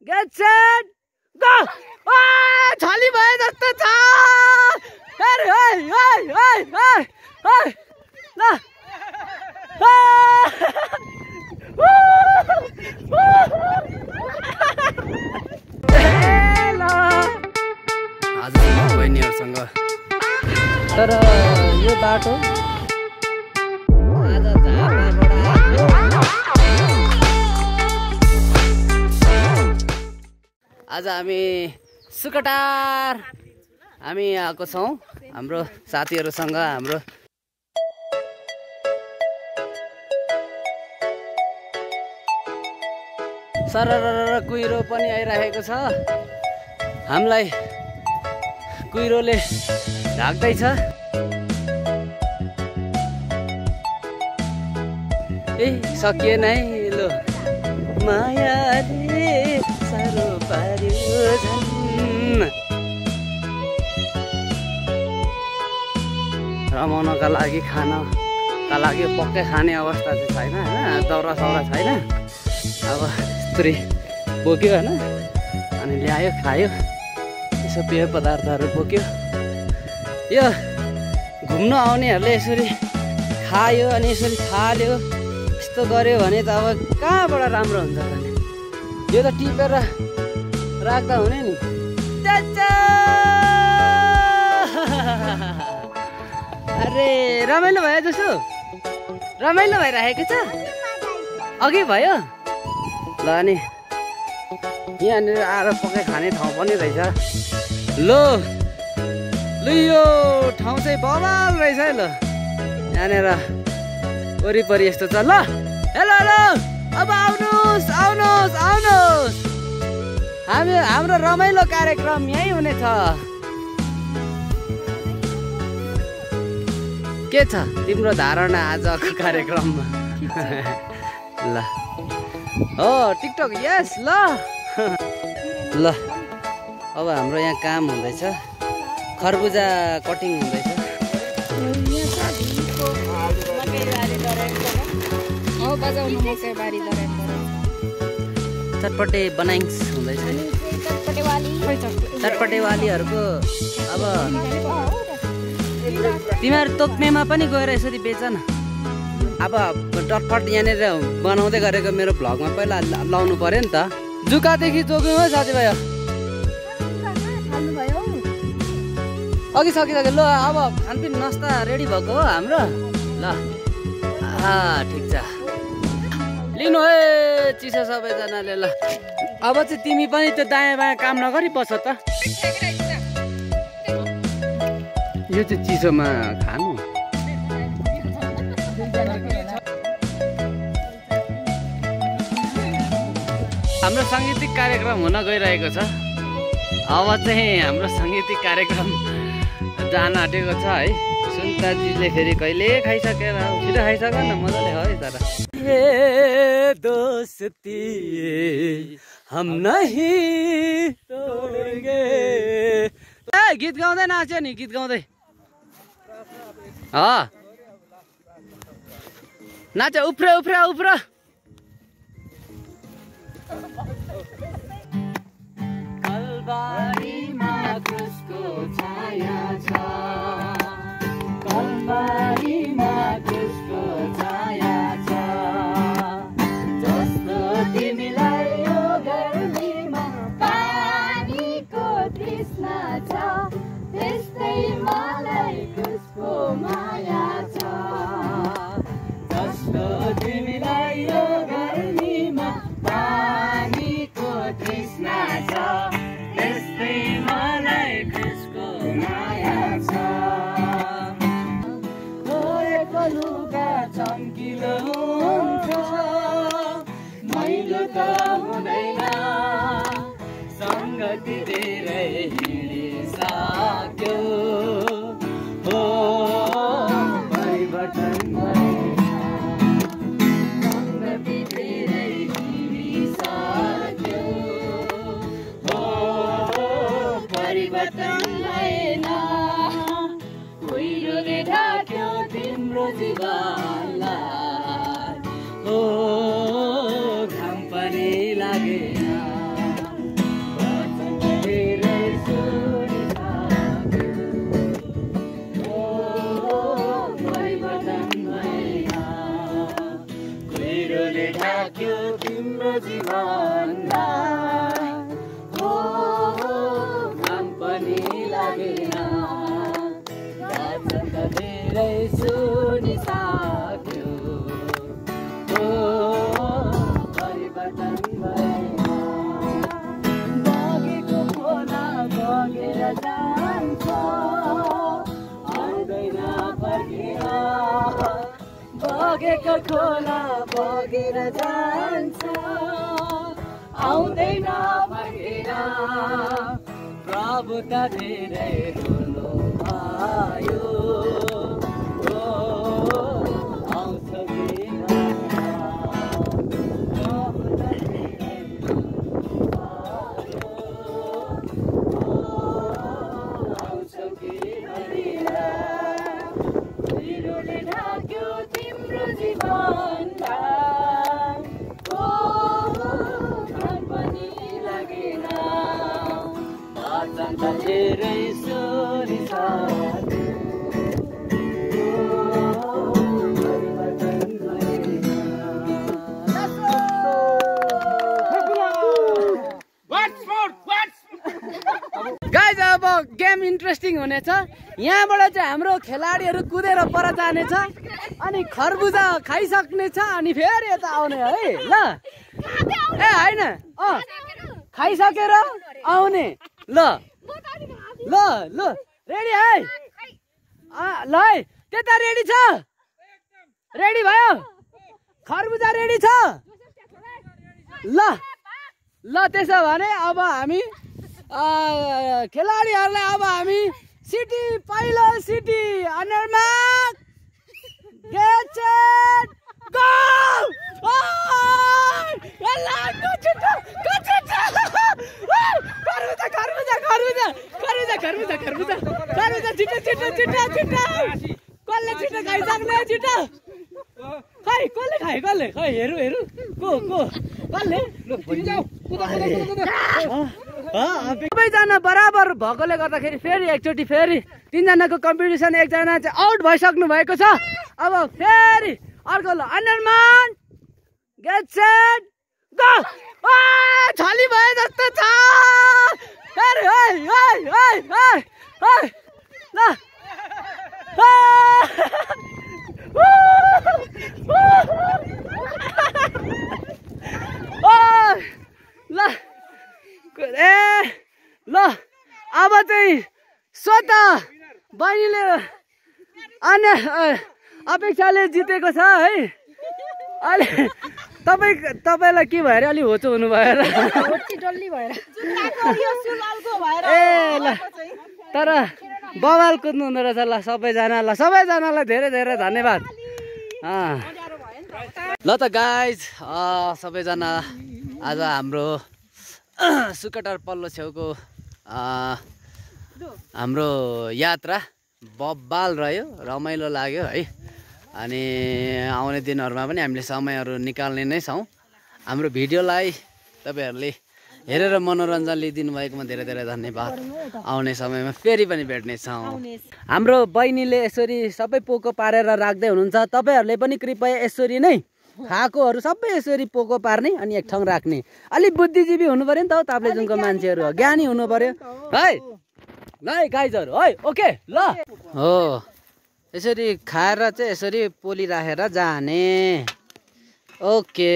Get set, go! छाली भए जस्तो छ। अरे ओइ ओइ ओइ ओइ ओइ ल आज बहिनीहरुसँग तर यो बाटो आज आज हामी सुकटार हामी आएको छौं हाम्रो साथीहरुसँग हाम्रो सररर कुहिरो पनि आइरहेको छ। हामीलाई कुहिरोले ढाक्दै छ। ए सकिएन है लो मायाले सारो पार्यो झन्। रमाउनका लागि खानका लागि पक्कै खाने अवस्था चाहिँ छैन हैन, दौरा सौरा छैन। अब स्त्री बोक्यो हैन अनि ल्यायो खायो, यसो पेय पदार्थहरू बोक्यो। यो घुम्न आउनेहरूले यसरी खायो अनि यसरी फाल्यो यस्तो गर्यो भने त अब कहाँबाट राम्रो हुन्छ त नि। यो त टिपेर राख्दा हुने नि। अरे रमाइलो भयो जसो, रमाइलो भइरहेको छ। अघि भयो ल अनि यहाँनिर आएर पक्कै खाने ठाउँ पनि रहेछ। लो लु यो ठाउँ चाहिँ बवाल रहेछ है। ल यहाँनिर वरिपरि यस्तो छ। ल हेलो हेलो अब आउनुहोस् आउनुहोस् आउनुहोस्, हाम्रो रमाइलो कार्यक्रम यही हुनेछ। के छ तिम्रो धारणा आजको कार्यक्रममा? ल हो टिकटक यस ल ल अब हाम्रो यहाँ काम हुँदैछ, खरबुजा कटिङ हुँदैछ। चटपटे बनाइस हुँदैछ। चटपटेवालीहरूको अब तिमीहरू तोक्मेमा पनि गएर यसरी बेच न। अब टटपट यहाँनिर बनाउँदै गरेको मेरो भ्लगमा पहिला लाउनु पर्यो नि त। जुकादेखि जोग्यौँ है साथीभाइ। अघि सकिसक्यो। ल अब खानपिन नास्ता रेडी भएको हो हाम्रो। ल ठिक छ लिनु है चिसो सबैजनाले। ल अब चाहिँ तिमी पनि त्यो दायाँ बायाँ काम नगरी बस त। यो चाहिँ चिसोमा खानु। हाम्रो साङ्गीतिक कार्यक्रम हुन गइरहेको छ। अब चाहिँ हाम्रो साङ्गीतिक कार्यक्रम जान आँटेको छ है। सुन्ताजीले फेरि कहिले खाइसकेर छिटो खाइसक न मजाले है। तर दोस्ती हम नहीं तोडेंगे। गीत गाउँदै नाच्यो नि, गीत गाउँदै नाच्यो। उफ्र उफ्र उफ्र। कलबारीमा कसको छाया छ, कलबारीमा कसको छाया छ, जस्तो तिमीलाई यो गर्मीमा पानीको तृष्णा छ, त्यस्तै मलाई कसको माया छ, जस्तो तिमीलाई यो गर्मीमा पानीको तृष्णा छ, त्यस्तै मलाई कसको माया छ। धोएको लुगा चम्किलो हुन्छ, मैलो त हुँदैन, सङ्गति धेरै हिँडिसक्यो। हो परिवर्तन सङ्गति धेरै हिँडिसक्यो। हो परिवर्तन भएन, कुहिरोले ढाक्यो तिम्रो जीवनलाई। हो घाम पनि लागेन, एक खोला बगेर जान्छ आउँदैन फर्केर प्रभु त धेरै ठुलो भयो आउँछ धेरै सोरी गाइज अब गेम इन्ट्रेस्टिङ हुनेछ यहाँबाट चाहिँ हाम्रो खेलाडीहरू कुदेर पर जानेछ अनि खरबुजा खाइसक्नेछ अनि फेरि यता आउने है ल ए होइन खाइसकेर आउने ल ल ल रेडी है ल है त्यता रेडी छ रेडी भयो खरबुजा रेडी छ ल ल त्यसो भने अब हामी खेलाडीहरूलाई अब हामी सिटी पहिलो सिटी अन्डरमा गेट सेट गो कसले छिटो खाइसक्ने छिटो खै कसले खायो कसले खै हेरौँ हेरौँ को कसले सबैजना बराबर भएकोले गर्दाखेरि फेरि एकचोटि फेरि तीनजनाको कम्पिटिसन एकजना चाहिँ आउट भइसक्नु भएको छ अब फेरि अर्को ल अन्डरमान गेट सेट गो छली भए जस्तो छ फेरि ल ल ए ल अब चाहिँ स्वत बहिनीले अन्य अपेक्षाले जितेको छ है अहिले तपाईँलाई के भएर अलि होचो हुनु भएर ए ल तर बवाल कुद्नु हुँदो रहेछ ल सबैजनालाई धेरै धेरै धन्यवाद ल त गाइज सबैजना आज हाम्रो सुकटार पल्लो छेउको हाम्रो यात्रा बब्बाल रह्यो रमाइलो लाग्यो है अनि आउने दिनहरूमा पनि हामीले समयहरू निकाल्ने नै छौँ हाम्रो भिडियोलाई तपाईँहरूले हेरेर मनोरञ्जन लिइदिनु भएकोमा धेरै धेरै धन्यवाद आउने समयमा फेरि पनि भेट्नेछौँ हाम्रो बहिनीले यसरी सबै पोको पारेर राख्दै हुनुहुन्छ तपाईँहरूले पनि कृपया यसरी नै खाएकोहरू सबै यसरी पोको पार्ने अनि एक ठाउँ राख्ने अलिक बुद्धिजीवी हुनु पर्यो नि त ताप्लेजुङको मान्छेहरू हो ज्ञानी हुनु पर्यो है ल गाइजहरू है ओके ल हो यसरी खाएर चाहिँ यसरी पोली राखेर जाने ओके